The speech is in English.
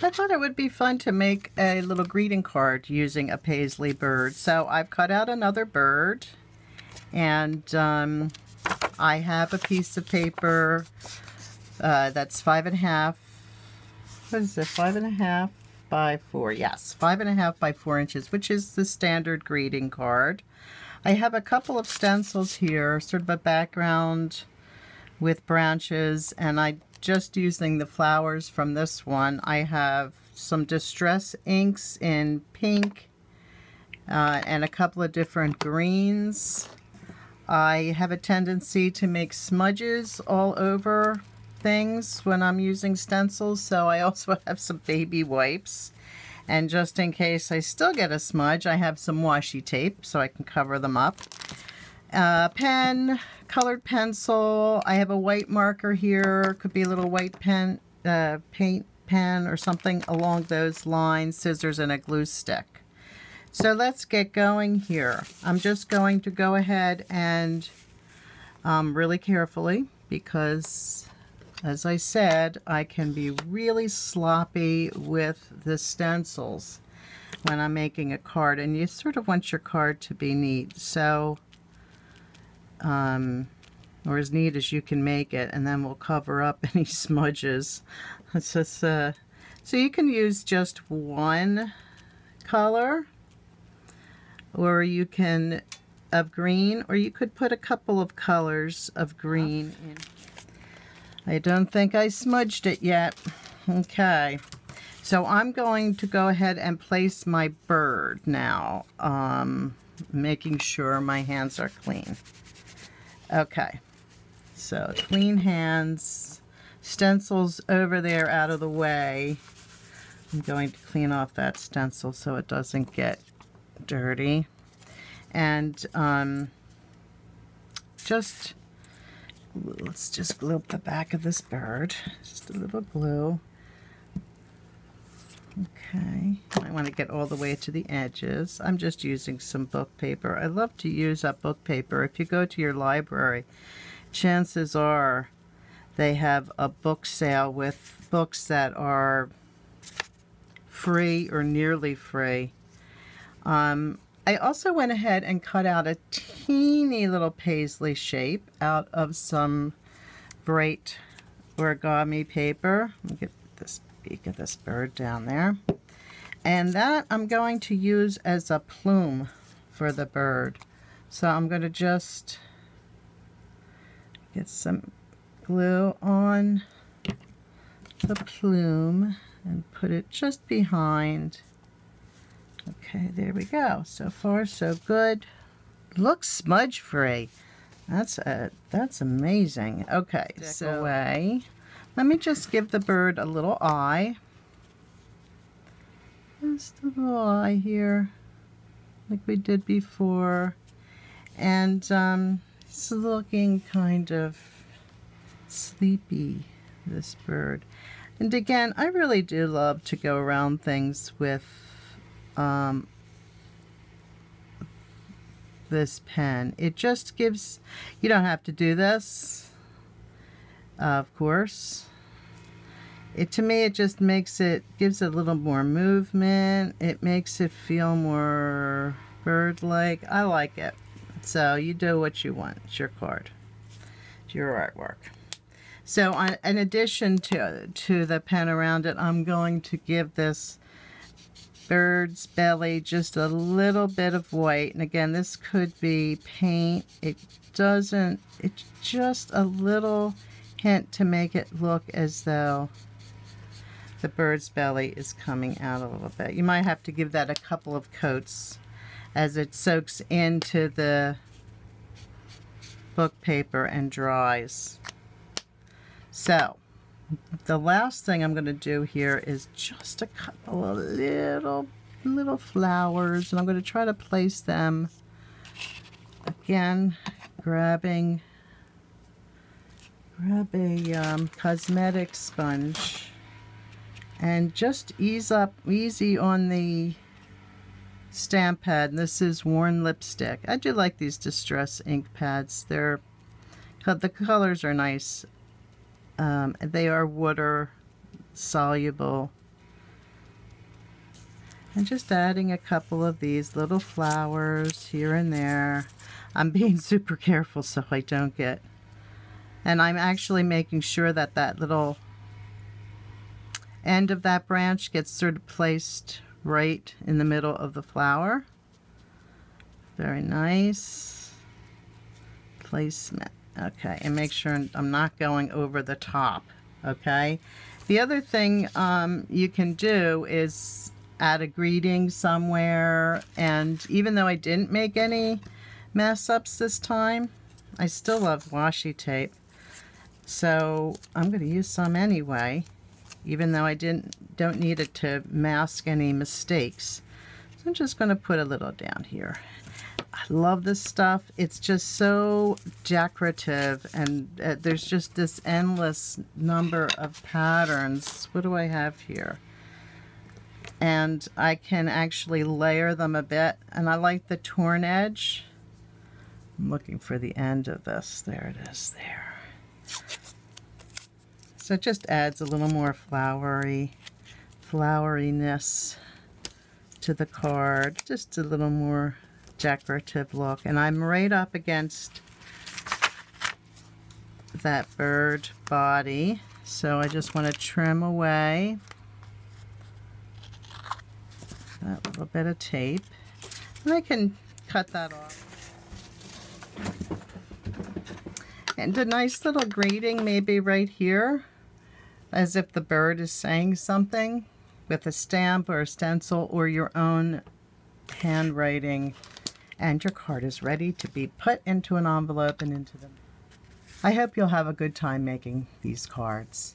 I thought it would be fun to make a little greeting card using a Paisley bird. So I've cut out another bird, and I have a piece of paper that's 5.5. What is it? 5.5 by 4. Yes, 5.5 by 4 inches, which is the standard greeting card. I have a couple of stencils here, sort of a background with branches, and I just using the flowers from this one. I have some distress inks in pink and a couple of different greens. I have a tendency to make smudges all over things when I'm using stencils, so I also have some baby wipes. And just in case I still get a smudge, I have some washi tape so I can cover them up. Pen, colored pencil. I have a white marker here. Could be a little white pen, paint pen or something along those lines. Scissors and a glue stick. So let's get going here. I'm just going to go ahead and really carefully, because as I said, I can be really sloppy with the stencils when I'm making a card, and you sort of want your card to be neat. So or as neat as you can make it, and then we'll cover up any smudges. It's just, so you can use just one color, or you can of green, or you could put a couple of colors of green in. I don't think I smudged it yet. Okay, so I'm going to go ahead and place my bird now, making sure my hands are clean. Okay, so clean hands, stencils over there out of the way. I'm going to clean off that stencil so it doesn't get dirty. And let's just glue up the back of this bird. Just a little glue. Okay, I want to get all the way to the edges. I'm just using some book paper. I love to use up book paper. If you go to your library, chances are they have a book sale with books that are free or nearly free. I also went ahead and cut out a teeny little paisley shape out of some bright origami paper. Let me get this beak of this bird down there. And that I'm going to use as a plume for the bird. So I'm going to just get some glue on the plume and put it just behind. Okay, there we go. So far, so good. Looks smudge free. That's amazing. Okay, so let me just give the bird a little eye. Just a little eye here, like we did before. And it's looking kind of sleepy, this bird. And again, I really do love to go around things with this pen. It just gives, you don't have to do this, of course. To me, it just makes it, gives it a little more movement. It makes it feel more bird-like. I like it. So you do what you want. It's your card. It's your artwork. So in addition to the pen around it, I'm going to give this bird's belly just a little bit of white. And again, this could be paint. It's just a little hint to make it look as though the bird's belly is coming out a little bit. You might have to give that a couple of coats as it soaks into the book paper and dries. So the last thing I'm going to do here is just a couple of little flowers, and I'm going to try to place them, again, grab a cosmetic sponge and just easy on the stamp pad. And this is Worn Lipstick. I do like these distress ink pads. The colors are nice. They are water soluble And just adding a couple of these little flowers here and there. I'm being super careful so I don't get, and I'm actually making sure that that little end of that branch gets sort of placed right in the middle of the flower. Very nice placement. Okay, and make sure I'm not going over the top. Okay, the other thing you can do is add a greeting somewhere, and even though I didn't make any mess ups this time, I still love washi tape, so I'm going to use some anyway, even though I don't need it to mask any mistakes. So I'm just going to put a little down here. I love this stuff. It's just so decorative, and there's just this endless number of patterns. What do I have here? And I can actually layer them a bit, and I like the torn edge. I'm looking for the end of this. There it is there. So it just adds a little more floweriness to the card. Just a little more decorative look. And I'm right up against that bird body, so I just want to trim away that little bit of tape, and I can cut that off. And a nice little greeting maybe right here, as if the bird is saying something, with a stamp or a stencil or your own handwriting, and your card is ready to be put into an envelope and into the... I hope you'll have a good time making these cards.